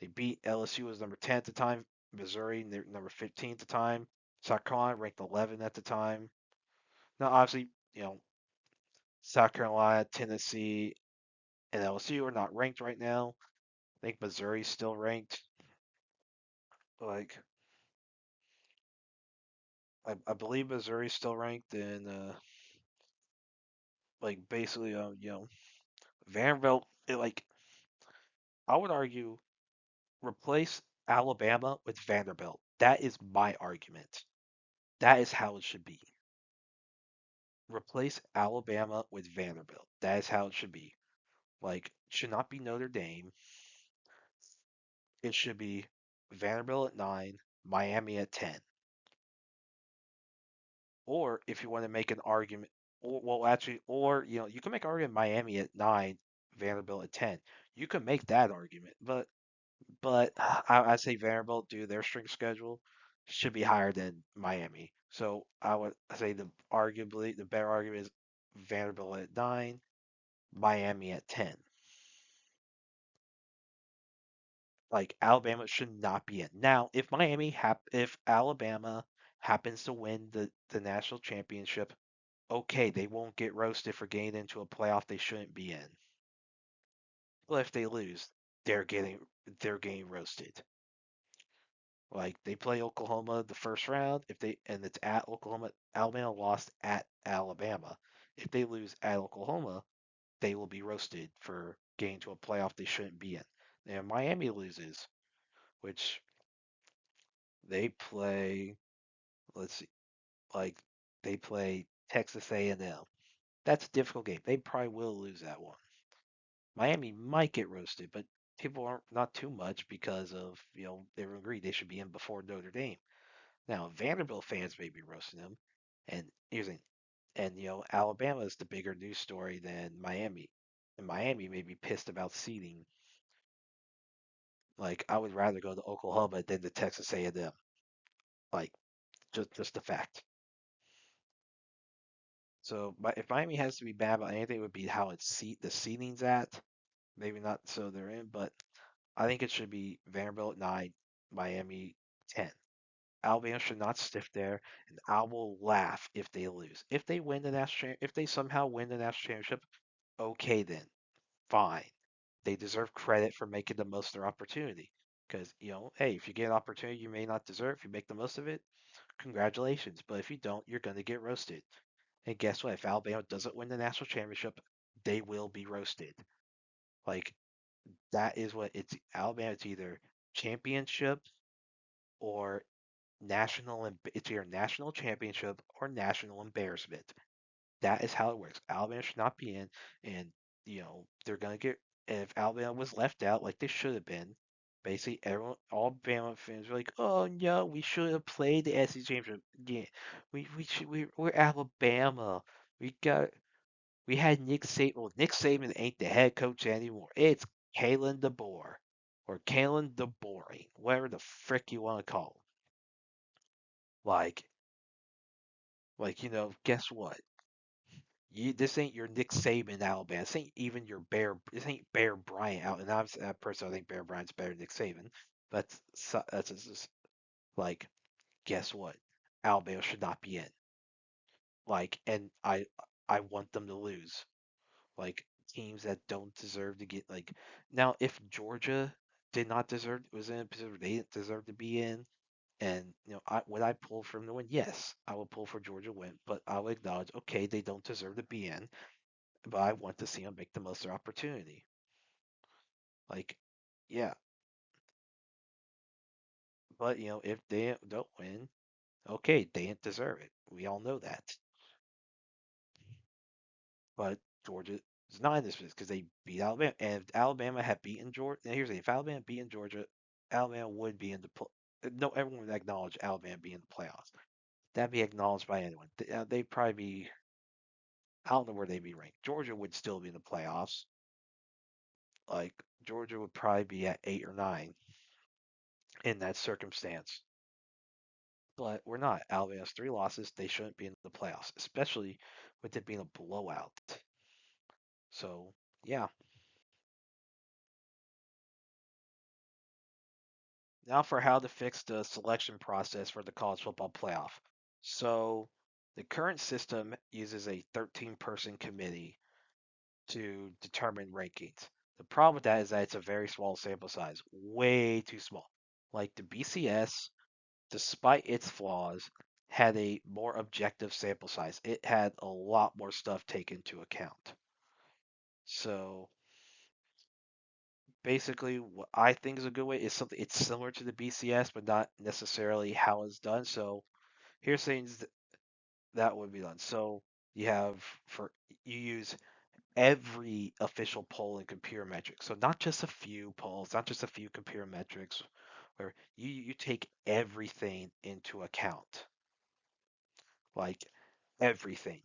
[SPEAKER 1] They beat LSU who was number 10 at the time. Missouri they're number 15 at the time. South Carolina ranked 11 at the time. Now obviously South Carolina, Tennessee, and LSU are not ranked right now. I think Missouri's still ranked. Like I believe Missouri's still ranked, and like basically Vanderbilt. I would argue replace Alabama with Vanderbilt. That is my argument. That is how it should be. Replace Alabama with Vanderbilt. That is how it should be. Like, should not be Notre Dame. It should be Vanderbilt at 9, Miami at 10. Or if you want to make an argument, or you can make an argument Miami at 9, Vanderbilt at 10. You can make that argument, but I say Vanderbilt, due to their strength schedule, should be higher than Miami. So I would say arguably the better argument is Vanderbilt at 9, Miami at 10. Like, Alabama should not be in. Now, if Alabama happens to win the national championship, okay, they won't get roasted for getting into a playoff they shouldn't be in. But if they lose, they're getting roasted. Like they play Oklahoma the first round, if they and it's at Oklahoma, Alabama lost at Alabama. If they lose at Oklahoma, they will be roasted for getting to a playoff they shouldn't be in. And Miami loses, which they play, let's see, like they play Texas A&M. That's a difficult game. They probably will lose that one. Miami might get roasted, but people aren't not too much because of they agree they should be in before Notre Dame. Now Vanderbilt fans may be roasting them, and here's the and Alabama is the bigger news story than Miami, and Miami may be pissed about seeding. Like I would rather go to Oklahoma than to Texas A&M. Like just a fact. So, but if Miami has to be bad about anything, it would be how the seeding's at. Maybe not so they're in, but I think it should be Vanderbilt 9, Miami 10. Alabama should not stiff there, and I will laugh if they lose. If they somehow win the national championship, okay then, fine. They deserve credit for making the most of their opportunity. Because hey, if you get an opportunity you may not deserve, if you make the most of it, congratulations. But if you don't, you're gonna get roasted. And guess what? If Alabama doesn't win the national championship, they will be roasted. Like that is what it's Alabama. It's either championship or it's either national championship or national embarrassment. That is how it works. Alabama should not be in, and they're gonna get. If Alabama was left out, like they should have been, basically everyone, all Bama fans were like, "Oh no, we should have played the SEC championship. Yeah, we're Alabama. We got we had Nick Saban. Well, Nick Saban ain't the head coach anymore. It's Kalen DeBoer or Kalen DeBoring, whatever the frick you want to call him. Like, guess what? This ain't your Nick Saban Alabama. This ain't even your Bear. This ain't Bear Bryant out. And I'm personally, I think Bear Bryant's better than Nick Saban. That's just like, guess what? Alabama should not be in. Like, and I want them to lose. Like teams that don't deserve to get like now if Georgia did not deserve was in a position where they didn't deserve to be in, and would I pull for them to win? Yes, I will pull for Georgia to win, but I will acknowledge okay they don't deserve to be in, but I want to see them make the most of their opportunity. Like, yeah, but if they don't win, okay they didn't deserve it. We all know that. But Georgia is not in this position because they beat Alabama. And if Alabama had beaten Georgia, and here's the thing, if Alabama beaten Georgia, Alabama would be in the no, everyone would acknowledge Alabama being in the playoffs. That'd be acknowledged by anyone. They'd probably be, I don't know where they'd be ranked. Georgia would still be in the playoffs. Like Georgia would probably be at 8 or 9 in that circumstance. But we're not. Alabama has 3 losses. They shouldn't be in the playoffs, especially with it being a blowout. So yeah, now for how to fix the selection process for the college football playoff. So the current system uses a 13-person committee to determine rankings. The problem with that is that it's a very small sample size, way too small. Like the BCS, despite its flaws, had a more objective sample size. It had a lot more stuff taken into account. So basically, what I think is a good way is something it's similar to the BCS, but not necessarily how it's done. So here's things that would be done. So you have for you use every official poll in computer metrics. So not just a few polls, not just a few computer metrics, where you take everything into account, like everything.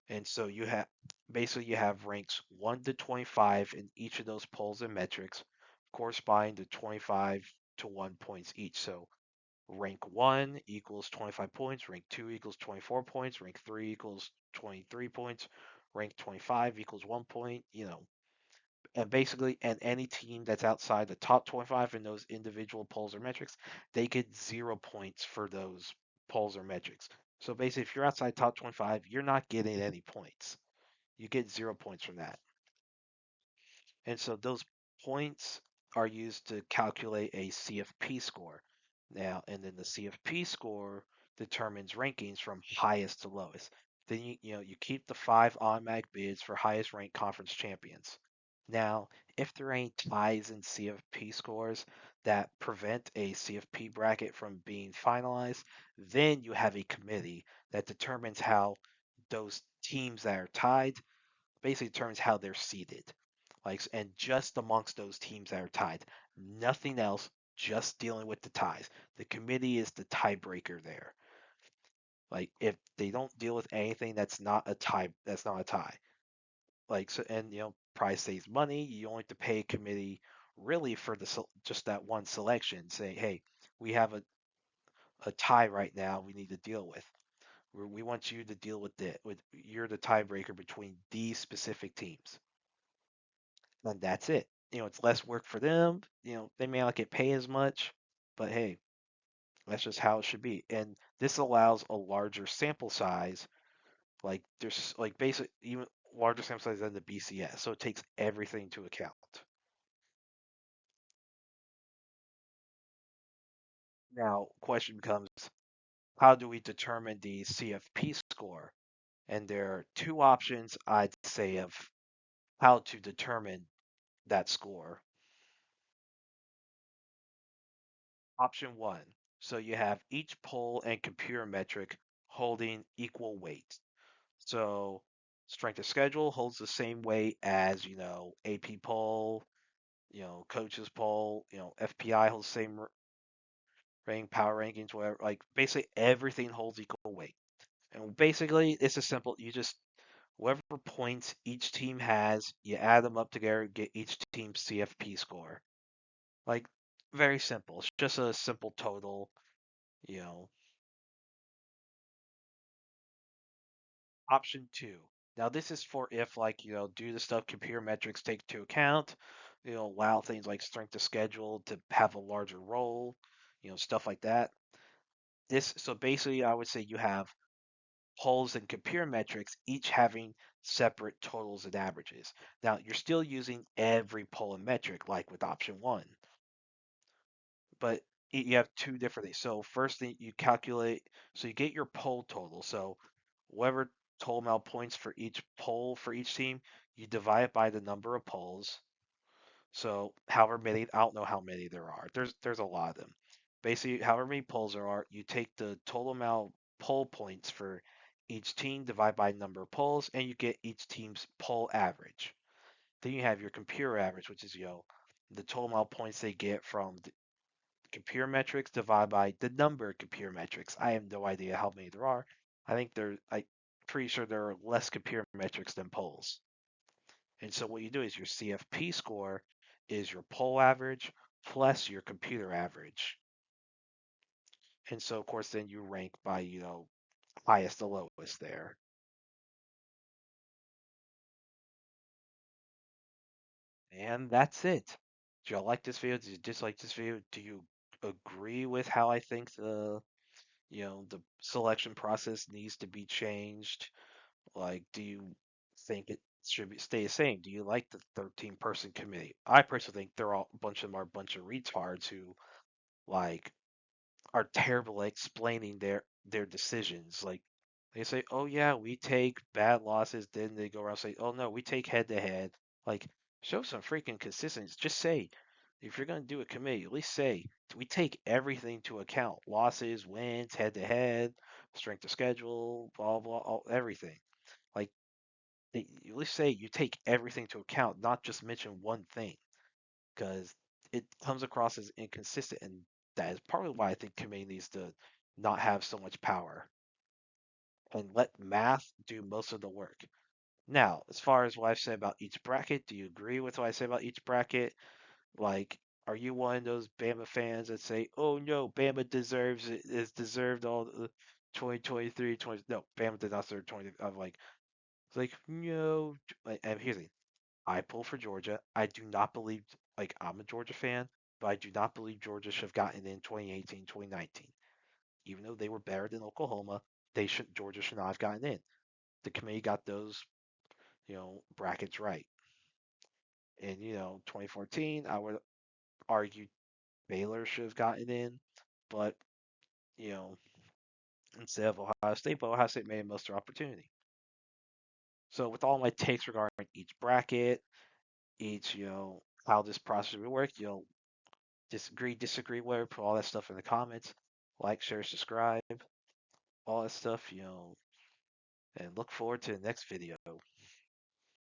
[SPEAKER 1] And so you have basically you have ranks 1 to 25 in each of those polls and metrics corresponding to 25 to 1 points each. So rank 1 equals 25 points, rank 2 equals 24 points, rank 3 equals 23 points, rank 25 equals 1 point, and basically, and any team that's outside the top 25 in those individual polls or metrics, they get 0 points for those polls or metrics. So basically, if you're outside top 25, you're not getting any points. You get 0 points from that. And so those points are used to calculate a CFP score. Now, and then the CFP score determines rankings from highest to lowest. Then you keep the five automatic bids for highest ranked conference champions. Now, if there are any ties in CFP scores that prevent a CFP bracket from being finalized, then you have a committee that determines how those teams that are tied basically determines how they're seeded. Like, and just amongst those teams that are tied, nothing else, just dealing with the ties. The committee is the tiebreaker there. Like, if they don't deal with anything that's not a tie, that's not a tie. Like, so, and prize saves money. You only have to pay a committee really for just that one selection. Say, hey, we have a tie right now. We need to deal with. We want you to deal with it. With you're the tiebreaker between these specific teams. And that's it. It's less work for them. They may not get paid as much, but hey, that's just how it should be. And this allows a larger sample size. Like there's like basic even larger sample size than the BCS, so it takes everything into account. Now, question becomes, how do we determine the CFP score? And there are two options I'd say of how to determine that score. Option one. So you have each poll and computer metric holding equal weight. So strength of schedule holds the same weight as, AP poll, coaches poll, FPI holds the same ranking, power rankings, whatever. Like basically everything holds equal weight. And basically it's a simple, you just, whatever points each team has, you add them up together, get each team's CFP score. Like very simple. It's just a simple total, you know, Option two. Now this is for if like, do the stuff computer metrics take into account, allow things like strength of schedule to have a larger role, stuff like that. So basically I would say you have polls and computer metrics each having separate totals and averages. Now you're still using every poll and metric like with option one, but you have two different things. So first thing you calculate, so you get your poll total. So whatever total amount of points for each poll for each team, you divide it by the number of polls. So however many, I don't know how many there are. There's a lot of them. Basically, however many polls there are, you take the total amount of poll points for each team, divide by number of polls, and you get each team's poll average. Then you have your computer average, which is the total amount of points they get from computer metrics divided by the number of computer metrics. I have no idea how many there are. I'm pretty sure there are less computer metrics than polls. And so what you do is your CFP score is your poll average plus your computer average. And so of course then you rank by, highest to lowest there. And that's it. Do you like this video? Do you dislike this video? Do you agree with how I think the selection process needs to be changed? Like, do you think it should stay the same? Do you like the 13-person committee? I personally think they're all a bunch of them are a bunch of retards who like are terrible at explaining their decisions. Like they say, "Oh yeah, we take bad losses." Then they go around and say, "Oh no, we take head to head." Like, show some freaking consistency. Just say, if you're gonna do a committee, at least say we take everything to account: losses, wins, head to head, strength of schedule, blah blah, everything. Like at least say you take everything to account, not just mention one thing, because it comes across as inconsistent, and that is partly why I think committee needs to not have so much power and let math do most of the work. Now, as far as what I've said about each bracket, do you agree with what I say about each bracket? Like, are you one of those Bama fans that say, "Oh no, Bama deserves it, is deserved all the 2023, 20, no, Bama did not deserve 20." I'm like, it's like, no. And here's the thing. I pull for Georgia. I do not believe, like, I'm a Georgia fan, but I do not believe Georgia should have gotten in 2018, 2019. Even though they were better than Oklahoma, Georgia should not have gotten in. The committee got those, brackets right. In, 2014, I would argue Baylor should have gotten in. but you know, instead of Ohio State, but Ohio State made most of their opportunity. So with all my takes regarding each bracket, each how this process will work, disagree, whatever, put all that stuff in the comments. Like, share, subscribe, all that stuff, and look forward to the next video.